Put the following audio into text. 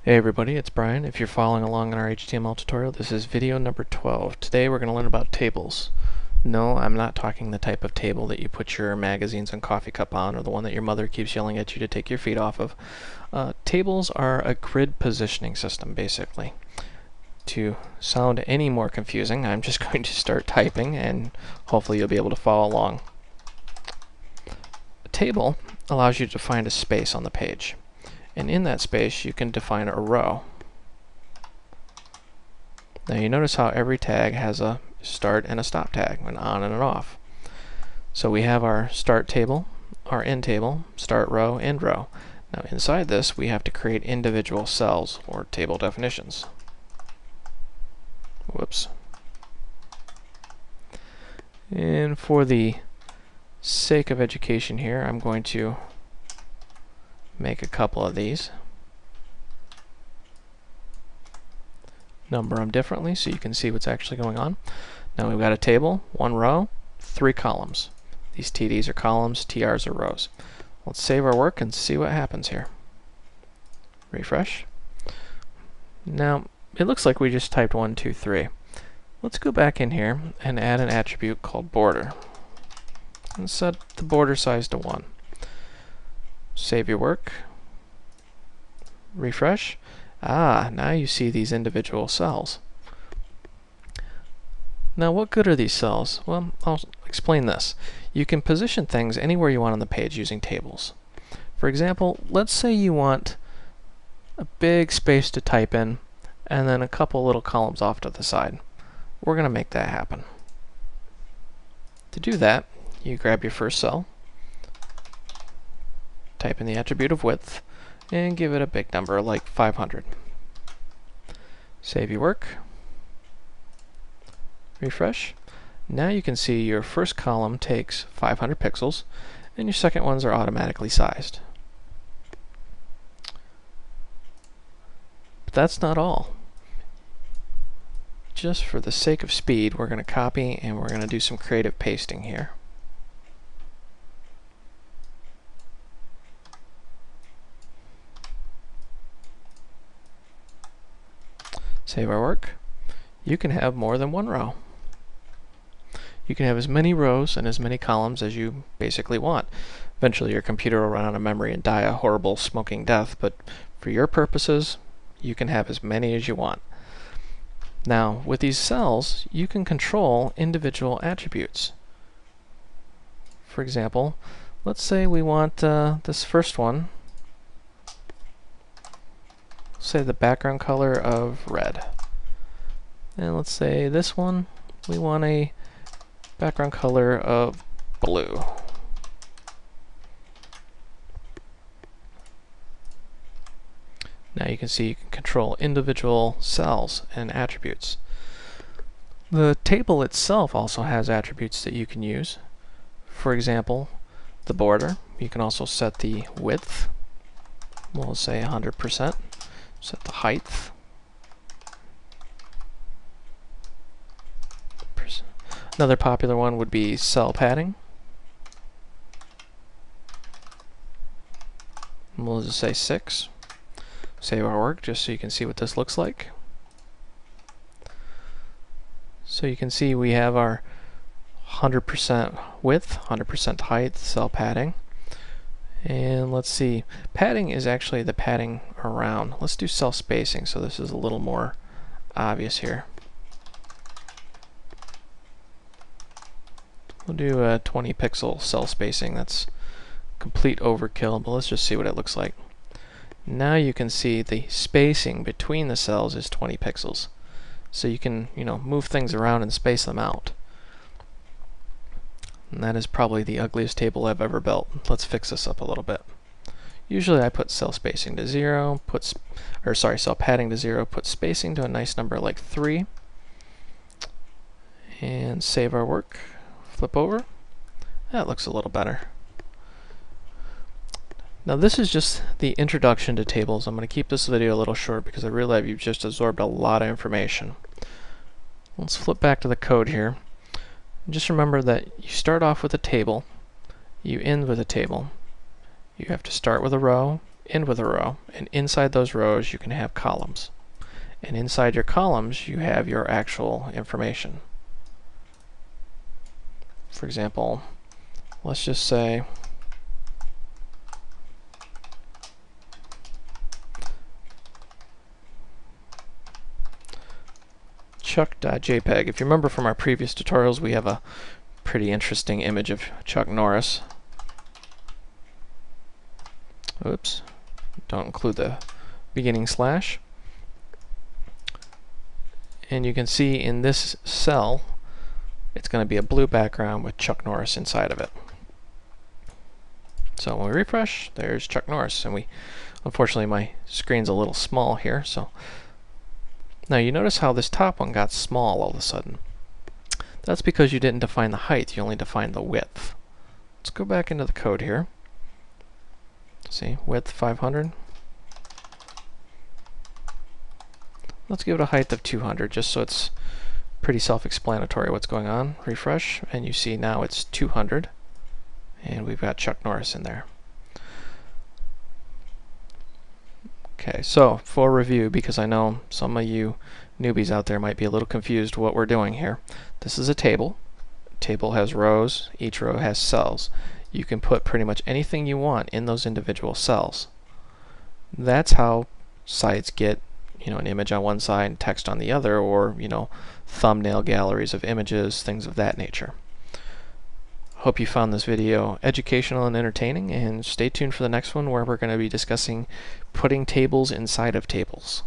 Hey everybody, it's Brian. If you're following along in our HTML tutorial, this is video number 12. Today we're going to learn about tables. No, I'm not talking the type of table that you put your magazines and coffee cup on, or the one that your mother keeps yelling at you to take your feet off of. Tables are a grid positioning system, basically. To sound any more confusing, I'm just going to start typing, and hopefully you'll be able to follow along. A table allows you to find a space on the page. And in that space, you can define a row. Now you notice how every tag has a start and a stop tag, an on and an off. So we have our start table, our end table, start row, end row. Now inside this, we have to create individual cells or table definitions. Whoops. And for the sake of education here, I'm going to make a couple of these. Number them differently so you can see what's actually going on. Now we've got a table, one row, 3 columns. These TDs are columns, TRs are rows. Let's save our work and see what happens here. Refresh. Now it looks like we just typed 1, 2, 3. Let's go back in here and add an attribute called border and set the border size to 1. Save your work. Refresh. Now you see these individual cells. Now what good are these cells? Well, I'll explain this. You can position things anywhere you want on the page using tables. For example, let's say you want a big space to type in and then a couple little columns off to the side. We're going to make that happen. To do that, you grab your first cell, type in the attribute of width, and give it a big number like 500. Save your work. Refresh. Now you can see your first column takes 500 pixels, and your second ones are automatically sized. But that's not all. Just for the sake of speed, we're going to copy and we're going to do some creative pasting here. Save our work. You can have more than one row. You can have as many rows and as many columns as you basically want. Eventually your computer will run out of memory and die a horrible smoking death, but for your purposes, you can have as many as you want. Now, with these cells, you can control individual attributes. For example, let's say we want this first one, say the background color of red. And let's say this one, we want a background color of blue. Now you can see you can control individual cells and attributes. The table itself also has attributes that you can use. For example, the border. You can also set the width. We'll say 100%. Set the height. Another popular one would be cell padding. And we'll just say 6. Save our work just so you can see what this looks like. So you can see we have our 100% width, 100% height, cell padding. And let's see, padding is actually the padding around. Let's do cell spacing so this is a little more obvious here. We'll do a 20 pixel cell spacing. That's complete overkill, but let's just see what it looks like. Now you can see the spacing between the cells is 20 pixels. So you can, move things around and space them out. And that is probably the ugliest table I've ever built. Let's fix this up a little bit. Usually I put cell spacing to 0, cell padding to 0, put spacing to a nice number like 3, and save our work. Flip over. That looks a little better. Now this is just the introduction to tables. I'm going to keep this video a little short because I realize you've just absorbed a lot of information. Let's flip back to the code here. Just remember that you start off with a table, you end with a table. You have to start with a row end with a row, and inside those rows you can have columns. And inside your columns you have your actual information. For example, let's just say chuck.jpg. If you remember from our previous tutorials, we have a pretty interesting image of Chuck Norris. Oops, don't include the beginning slash. And you can see in this cell, it's going to be a blue background with Chuck Norris inside of it. So when we refresh, there's Chuck Norris, and unfortunately my screen's a little small here, so now you notice how this top one got small all of a sudden. That's because you didn't define the height, you only defined the width. Let's go back into the code here. See, width 500. Let's give it a height of 200, just so it's pretty self-explanatory what's going on. Refresh, and you see now it's 200, and we've got Chuck Norris in there. Okay, so for review, because I know some of you newbies out there might be a little confused what we're doing here. This is a table. Table has rows, each row has cells. You can put pretty much anything you want in those individual cells. That's how sites get, an image on one side and text on the other, or, thumbnail galleries of images, things of that nature. Hope you found this video educational and entertaining, and stay tuned for the next one where we're going to be discussing putting tables inside of tables.